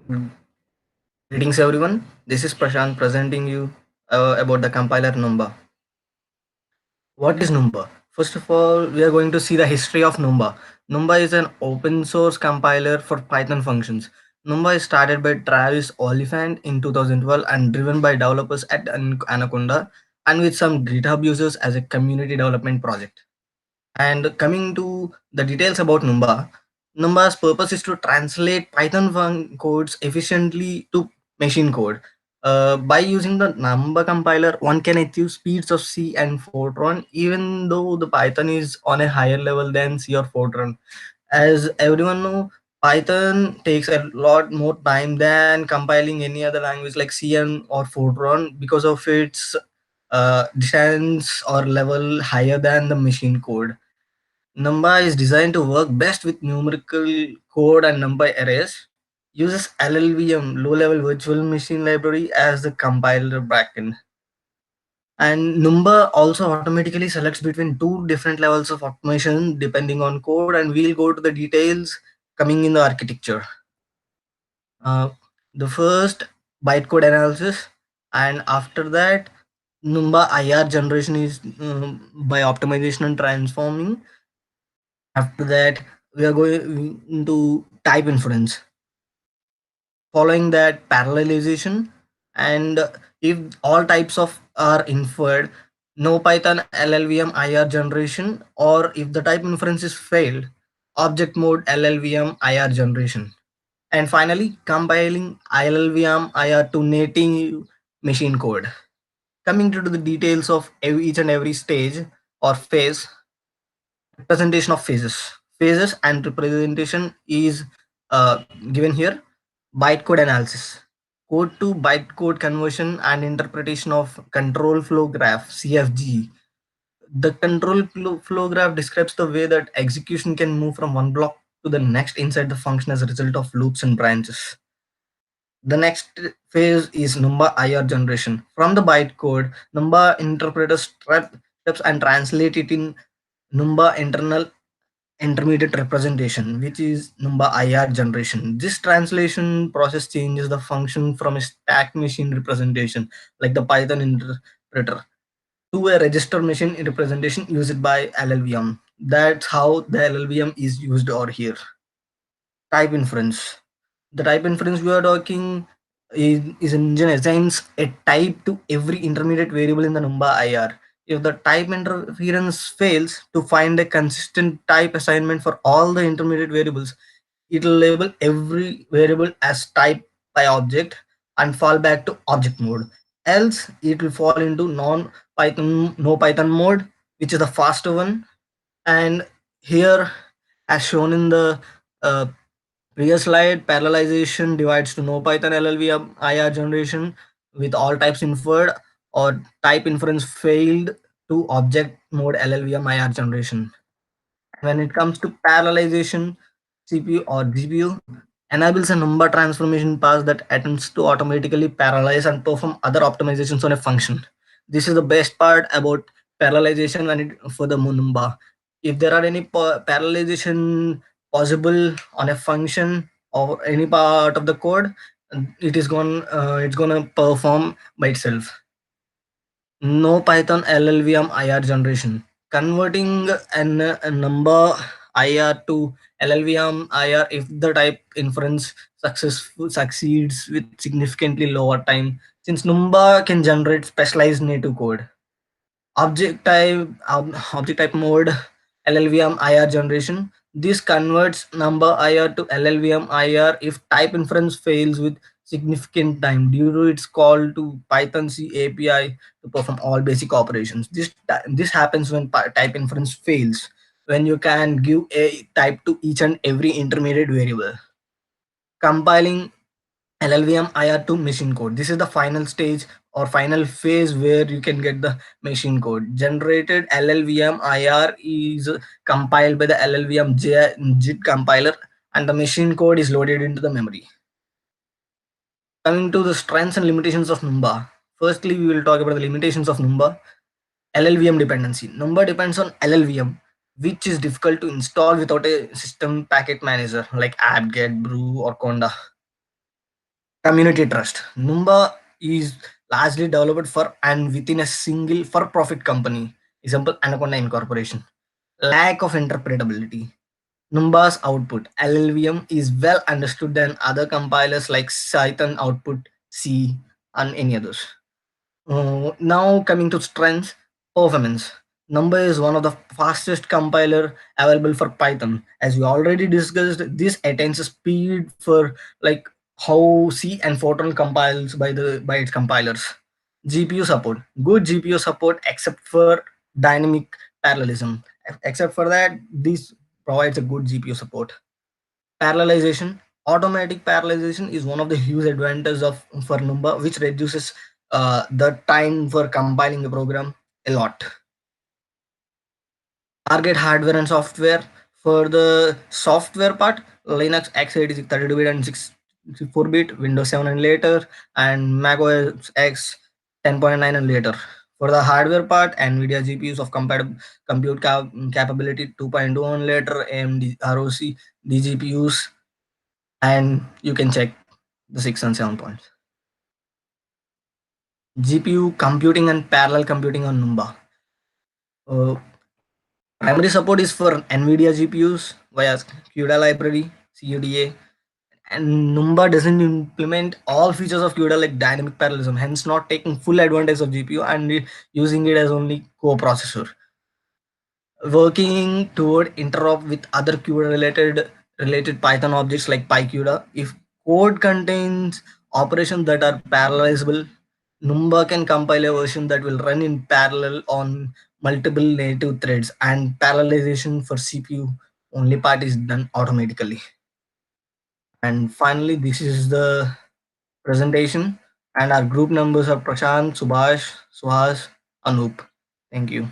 Mm. Greetings everyone. This is Prashant presenting you about the compiler Numba. What is Numba? First of all, we are going to see the history of Numba. Numba is an open source compiler for Python functions. Numba is started by Travis Oliphant in 2012 and driven by developers at Anaconda and with some GitHub users as a community development project. And coming to the details about Numba, Numba's purpose is to translate Python codes efficiently to machine code. By using the Numba compiler, one can achieve speeds of C and Fortran, even though the Python is on a higher level than C or Fortran. As everyone know, Python takes a lot more time than compiling any other language like C and or Fortran because of its distance or level higher than the machine code. Numba is designed to work best with numerical code and number arrays. Uses LLVM, low-level virtual machine library, as the compiler backend. And Numba also automatically selects between two different levels of automation depending on code, and we'll go to the details coming in the architecture. Uh, the first bytecode analysis, and after that, Numba IR generation is by optimization and transforming. After that, we are going into type inference. Following that, parallelization, and if all types of are inferred, no Python LLVM IR generation, or if the type inference is failed, object mode LLVM IR generation. And finally, compiling LLVM IR to native machine code. Coming to the details of each and every stage or phase. Representation of phases and representation is given here. Bytecode analysis, code to bytecode conversion and interpretation of control flow graph, CFG. The control flow graph describes the way that execution can move from one block to the next inside the function as a result of loops and branches. The next phase is Numba IR generation. From the bytecode, Numba interpreters steps and translate it in Numba internal intermediate representation, which is Numba IR generation. This translation process changes the function from a stack machine representation, like the Python interpreter, to a register machine representation used by LLVM. That's how the LLVM is used over here. Type inference. The type inference we are talking is engine assigns a type to every intermediate variable in the Numba IR. If the type interference fails to find a consistent type assignment for all the intermediate variables, it will label every variable as type by object and fall back to object mode. Else, it will fall into non-Python, no Python mode, which is the faster one. And here, as shown in the uh, previous slide, parallelization divides to no Python LLVM IR generation with all types inferred, or type inference failed to object mode LLVM IR generation. When it comes to parallelization, CPU or GPU enables a number transformation pass that attempts to automatically parallelize and perform other optimizations on a function. This is the best part about parallelization when it for the number. If there are any parallelization possible on a function or any part of the code, it's gonna perform by itself. No Python LLVM IR generation. Converting a number IR to LLVM IR if the type inference succeeds with significantly lower time, since Numba can generate specialized native code. Object type mode LLVM IR generation. This converts number IR to LLVM IR if type inference fails with significant time due to its call to Python C API to perform all basic operations. This happens when type inference fails, when you can give a type to each and every intermediate variable. Compiling LLVM IR to machine code. This is the final stage or final phase where you can get the machine code. Generated LLVM IR is compiled by the LLVM JIT compiler, and the machine code is loaded into the memory. Coming to the strengths and limitations of Numba. Firstly, we will talk about the limitations of Numba. LLVM dependency. Numba depends on LLVM, which is difficult to install without a system packet manager like apt-get, brew, or conda. Community trust. Numba is largely developed for and within a single for-profit company. Example, Anaconda Incorporation. Lack of interpretability. Numba's output LLVM is well understood than other compilers like Python output C and any others. Now coming to strengths, performance. Number is one of the fastest compiler available for Python. As we already discussed, this attains a speed for like how C and Fortran compiles by its compilers. GPU support. Good GPU support except for dynamic parallelism. Except for that, this provides a good GPU support. Parallelization. Automatic parallelization is one of the huge advantages of for Numba, which reduces the time for compiling the program a lot. Target hardware and software. For the software part, Linux x86 32-bit and 64-bit, Windows 7 and later, and Mac OS X 10.9 and later. For the hardware part, NVIDIA GPUs of compute capability 2.2 and later, AMD ROC DGPUs, and you can check the 6 and 7 points. GPU computing and parallel computing on Numba. Uh, Primary support is for NVIDIA GPUs via CUDA library, CUDA, and Numba doesn't implement all features of CUDA like dynamic parallelism, hence not taking full advantage of GPU and using it as only co-processor. Working toward interop with other CUDA related Python objects like PyCUDA. If code contains operations that are parallelizable, Numba can compile a version that will run in parallel on multiple native threads, and parallelization for CPU only part is done automatically. And finally, this is the presentation, and our group members are Prashant, Subhash, Suhas, Anup. Thank you.